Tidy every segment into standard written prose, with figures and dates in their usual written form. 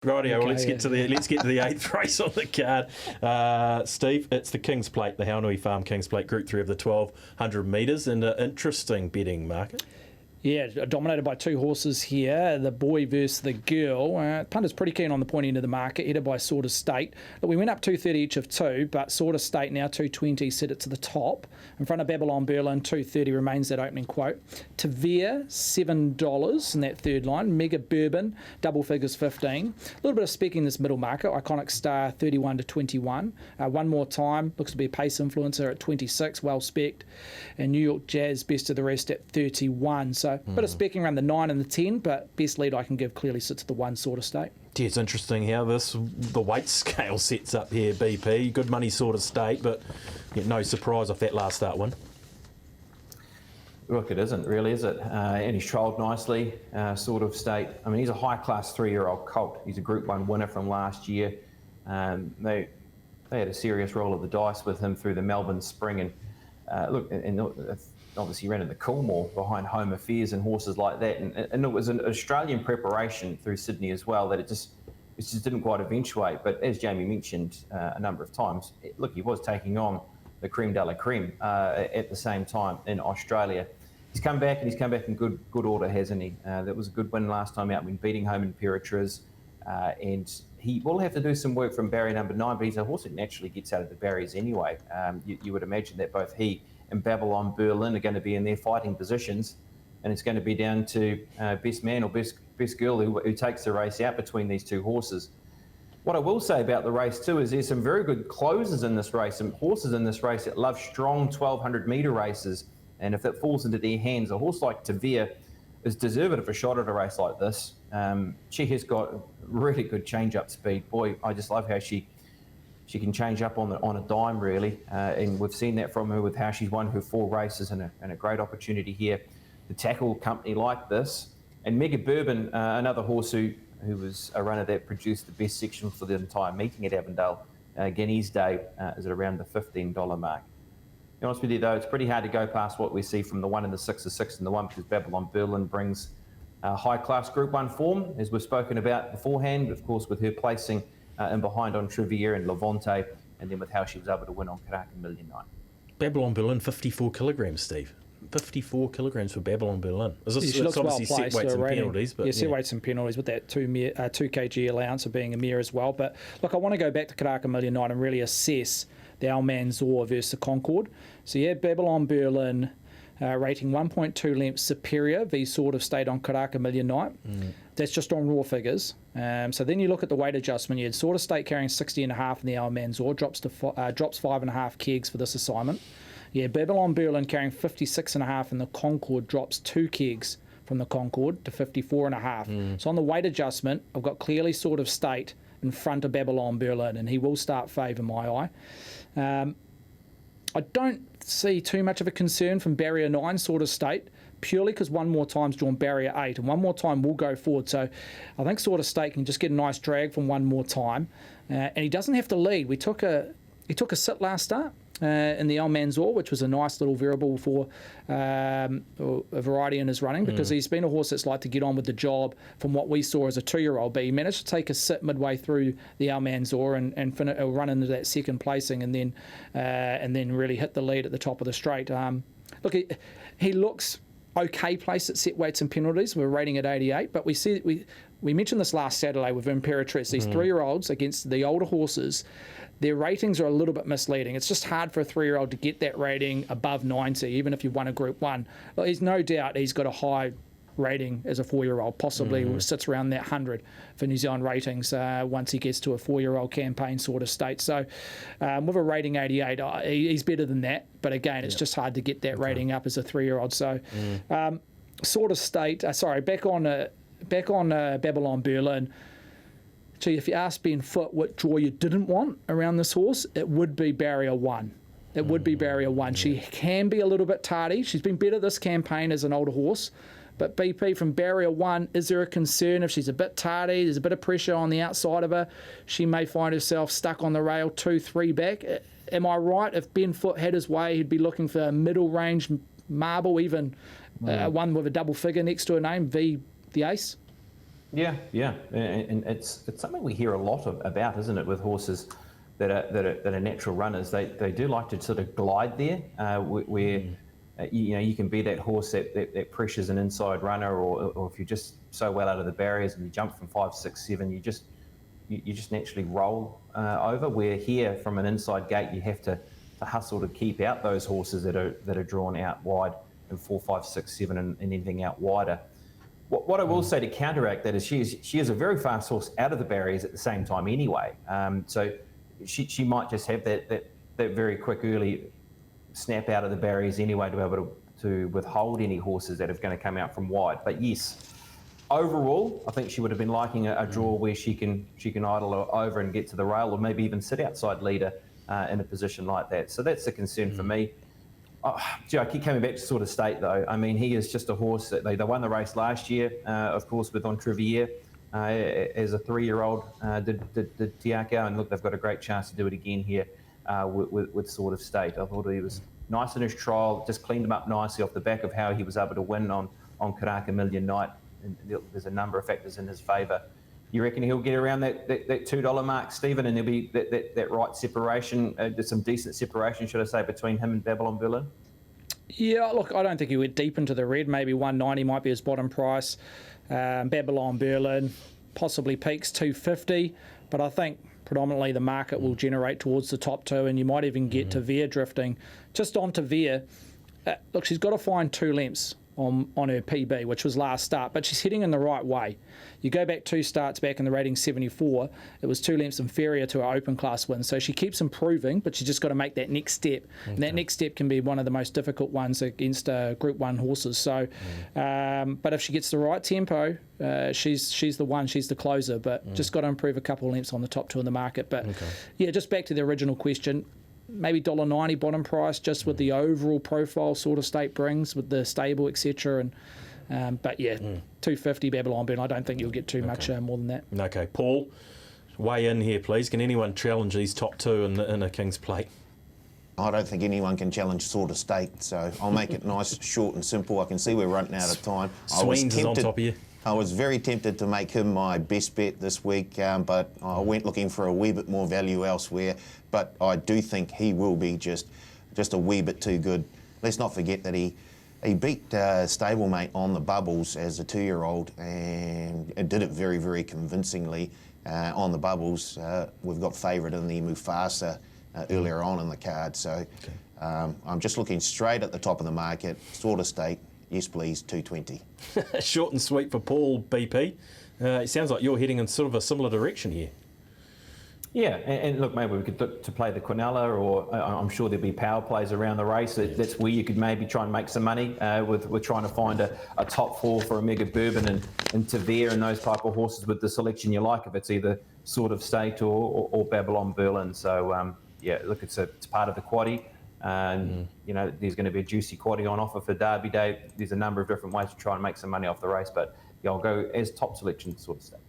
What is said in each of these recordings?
Rightio, well, let's get to the eighth race on the card. Steve, it's the King's Plate, the Haunui Farm King's Plate, Group 3 of the 1,200 metres, and an interesting betting market. Yeah, dominated by two horses here, the boy versus the girl. Punter's pretty keen on the point end of the market, headed by Sort of State. Look, we went up 2.30 each of two, but Sort of State now 2.20 set it to the top. In front of Babylon Berlin, 2.30 remains that opening quote. Tavere, $7 in that third line. Mega Bourbon, double figures 15. A little bit of spec in this middle market. Iconic Star, 31 to 21. One More Time, looks to be a pace influencer at 26, well spec'd. And New York Jazz, best of the rest at 31. So a bit of specking around the 9 and the 10, but best lead I can give clearly sits at the 1 Sort of State. Yeah, it's interesting how the weight scale sets up here, BP. Good money Sort of State, but no surprise off that last start win. Look, it isn't really, is it? And he's trialled nicely, Sort of State. I mean, he's a high-class 3-year-old colt. He's a Group 1 winner from last year. They had a serious roll of the dice with him through the Melbourne Spring. And obviously ran in the Coolmore behind Home Affairs and horses like that. And it was an Australian preparation through Sydney as well that it just didn't quite eventuate. But as Jamie mentioned a number of times, look, he was taking on the creme de la creme at the same time in Australia. He's come back, and he's come back in good order, hasn't he? That was a good win last time out when beating Home Imperatriz. And he will have to do some work from barrier number 9, but he's a horse that naturally gets out of the barriers anyway. You would imagine that both he and Babylon Berlin are going to be in their fighting positions, and it's going to be down to best man or best girl who takes the race out between these two horses. What I will say about the race too is there's some very good closers in this race, some horses in this race that love strong 1,200 metre races, and if it falls into their hands, a horse like Tavere is deserving of a shot at a race like this. She has got really good change-up speed. Boy, I just love how she can change up on a dime, really. And we've seen that from her with how she's won her 4 races and a great opportunity here to tackle a company like this. And Mega Bourbon, another horse who was a runner that produced the best section for the entire meeting at Avondale Guineas Day, is at around the $15 mark. To be honest with you, though, it's pretty hard to go past what we see from the 1 and the 6, the 6 and the 1, because Babylon Berlin brings high-class Group 1 form, as we've spoken about beforehand, of course, with her placing in behind on Trivier and Levante, and then with how she was able to win on Karaka Million Night. Babylon Berlin, 54 kilograms, Steve. 54 kilograms for Babylon Berlin. Is this, she looks obviously well placed, set weights and penalties. But set weights and penalties with that 2 kg allowance of being a mare as well. But look, I want to go back to Karaka Million Night and really assess the Almanzor versus the Concord. So yeah, Babylon Berlin rating 1.2 lengths superior, v Sort of State on Karaka Million Night. That's just on raw figures. So then you look at the weight adjustment. You had Sort of State carrying 60.5 in the Almanzor, drops 5.5 kegs for this assignment. Yeah, Babylon Berlin carrying 56.5 in the Concord, drops 2 kegs from the Concord to 54.5. So on the weight adjustment, I've got clearly Sort of State in front of Babylon Berlin, and he will start favour in my eye. I don't see too much of a concern from barrier 9, Sort of State, purely because One More Time's drawn barrier 8, and One More Time will go forward. So I think Sort of State can just get a nice drag from One More Time, and he doesn't have to lead. He took a sit last start in the Almanzor, which was a nice little variable for a variety in his running, because he's been a horse that's liked to get on with the job from what we saw as a 2-year-old. But he managed to take a sit midway through the Almanzor and run into that second placing, and then really hit the lead at the top of the straight. Look, he looks okay placed at set weights and penalties. We're rating at 88, but we mentioned this last Saturday with Imperatrice. These 3-year-olds against the older horses, their ratings are a little bit misleading. It's just hard for a 3-year-old to get that rating above 90, even if you've won a Group 1. Well, there's no doubt he's got a high rating as a 4-year-old, possibly sits around that 100 for New Zealand ratings once he gets to a 4-year-old campaign Sort of State. So with a rating 88, he's better than that. But again, it's just hard to get that rating up as a 3-year-old. So Sort of State, back on Babylon Berlin. So if you ask Ben Foot what draw you didn't want around this horse, it would be barrier 1. It would be barrier 1. She can be a little bit tardy. She's been better this campaign as an older horse. But BP, from barrier 1, is there a concern if she's a bit tardy, there's a bit of pressure on the outside of her, she may find herself stuck on the rail 2-3 back? Am I right? If Ben Foot had his way, he'd be looking for a middle range marble, even one with a double figure next to her name, V the Ace? Yeah, and it's something we hear a lot about, isn't it, with horses that are natural runners. They do like to sort of glide there, where you can be that horse that pressures an inside runner, or if you're just so well out of the barriers and you jump from 5, 6, 7, you just naturally roll over. Where here, from an inside gate, you have to hustle to keep out those horses that are drawn out wide in 4, 5, 6, 7, and anything out wider. What I will say to counteract that is she is a very fast horse out of the barriers at the same time anyway. So she might just have that very quick early snap out of the barriers anyway to be able to withhold any horses that are going to come out from wide. But yes, overall, I think she would have been liking a draw where she can idle over and get to the rail, or maybe even sit outside leader in a position like that. So that's the concern for me. I keep coming back to Sort of State though. I mean, he is just a horse that they won the race last year, of course, with Entrivier as a 3-year-old, did Tiako, and look, they've got a great chance to do it again here with Sort of State. I thought he was nice in his trial, just cleaned him up nicely off the back of how he was able to win on Karaka Million Night. And there's a number of factors in his favour. You reckon he'll get around that $2 mark, Stephen, and there'll be that right separation, there's some decent separation, should I say, between him and Babylon Berlin? Yeah, look, I don't think he went deep into the red. Maybe 190 might be his bottom price. Babylon Berlin possibly peaks 250, but I think predominantly the market will generate towards the top 2, and you might even get to Veer drifting. Just on to Veer, look, she's got to find 2 lengths on her PB, which was last start, but she's heading in the right way. You go back 2 starts back in the rating 74, it was 2 lengths inferior to her open class win. So she keeps improving, but she's just got to make that next step. Okay. And that next step can be one of the most difficult ones against Group 1 horses. So, but if she gets the right tempo, she's the one, she's the closer, but just got to improve a couple of lengths on the top 2 in the market. But yeah, just back to the original question, maybe $1.90 bottom price, just with the overall profile Sort of State brings with the stable, etc. And but yeah, 250 Babylon Berlin. I don't think you'll get too much more than that. Okay, Paul, weigh in here, please. Can anyone challenge these top 2 in a King's Plate? I don't think anyone can challenge Sort of State, so I'll make it nice, short and simple. I can see we're running out of time. Sweens is on top of you. I was very tempted to make him my best bet this week, but I went looking for a wee bit more value elsewhere. But I do think he will be just a wee bit too good. Let's not forget that he beat stablemate on the bubbles as a 2-year-old and did it very, very convincingly on the bubbles. We've got favourite in the Mufasa earlier on in the card. So I'm just looking straight at the top of the market, Sort of State. Yes, please, 220. Short and sweet for Paul, BP. It sounds like you're heading in sort of a similar direction here. Yeah, and look, maybe we could look to play the Quinella, or I'm sure there'll be power plays around the race. That's where you could maybe try and make some money with trying to find a top 4 for a Mega Bourbon and Tavere and those type of horses with the selection you like, if it's either Sort of State or Babylon Berlin. So, yeah, look, it's part of the quaddie. You know, there's going to be a juicy quaddie on offer for Derby Day. There's a number of different ways to try and make some money off the race, but yeah, I'll go as top selection Sort of State.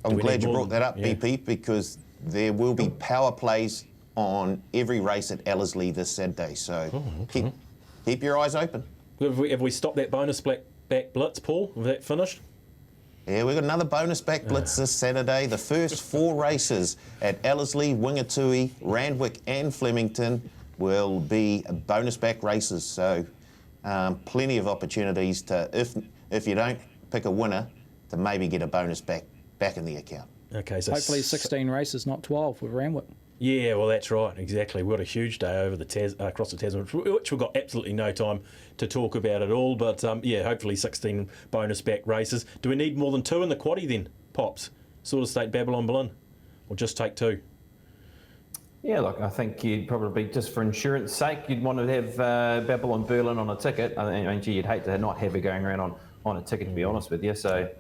I'm glad you brought that up, BP, because there will be power plays on every race at Ellerslie this Saturday, so keep your eyes open. Have we stopped that bonus back blitz, Paul? Is that finished? Yeah, we've got another bonus back blitz this Saturday. The first 4 races at Ellerslie, Wingatui, Randwick and Flemington will be bonus back races, so plenty of opportunities to, if you don't pick a winner, to maybe get a bonus back in the account. Okay, so hopefully 16 races, not 12 with Randwick. Yeah, well, that's right, exactly. We've got a huge day over the across the Tasman, which we've got absolutely no time to talk about at all. But yeah, hopefully 16 bonus back races. Do we need more than 2 in the quaddie then, Pops? Sort of State, Babylon Berlin, or just take 2? Yeah, look, I think you'd probably, just for insurance sake, you'd want to have Babylon Berlin on a ticket. I mean, gee, you'd hate to not have it going around on a ticket, to be honest with you. So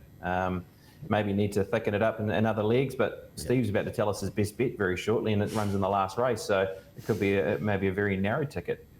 maybe you need to thicken it up in other legs. But Steve's about to tell us his best bet very shortly, and it runs in the last race. So it could be maybe a very narrow ticket.